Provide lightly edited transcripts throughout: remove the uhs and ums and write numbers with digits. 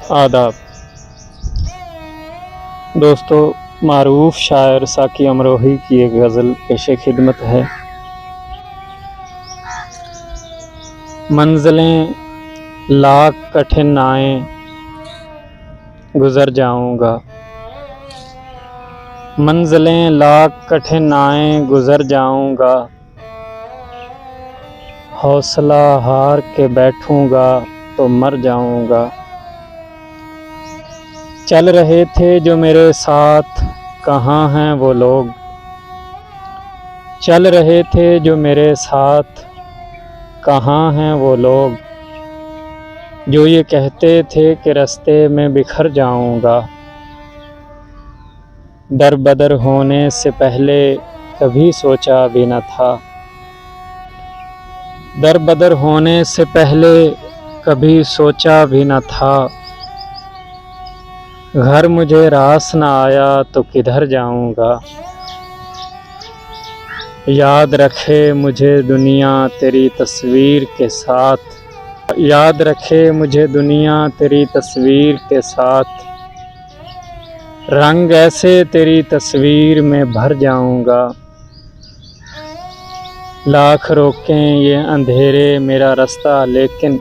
आदाब दोस्तों, मारूफ शायर साकी अमरोही की एक गज़ल पेशे खिदमत है। मंज़िलें लाख कठिनाइयाँ गुज़र जाऊँगा, मंज़िलें लाख कठिनाइयाँ गुज़र जाऊँगा, हौसला हार के बैठूँगा तो मर जाऊँगा। चल रहे थे जो मेरे साथ, कहाँ हैं वो लोग? चल रहे थे जो मेरे साथ, कहाँ हैं वो लोग? जो ये कहते थे कि रास्ते में बिखर जाऊँगा। दर बदर होने से पहले कभी सोचा भी न था, दर बदर होने से पहले कभी सोचा भी न था। घर मुझे रास न आया तो किधर जाऊँगा। याद रखे मुझे दुनिया तेरी तस्वीर के साथ, याद रखे मुझे दुनिया तेरी तस्वीर के साथ। रंग ऐसे तेरी तस्वीर में भर जाऊँगा। लाख रोकें ये अंधेरे मेरा रास्ता लेकिन,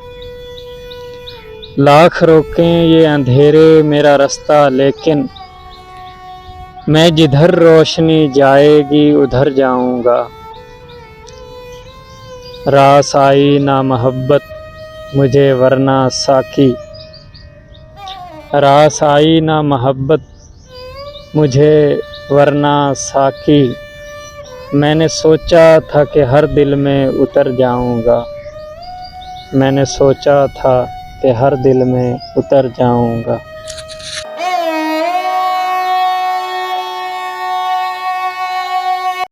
लाख रोकें ये अंधेरे मेरा रास्ता लेकिन, मैं जिधर रोशनी जाएगी उधर जाऊँगा। रास आई ना मोहब्बत मुझे वरना साकी, रास आई ना मोहब्बत मुझे वरना साकी। मैंने सोचा था कि हर दिल में उतर जाऊँगा, मैंने सोचा था कि हर दिल में उतर जाऊँगा।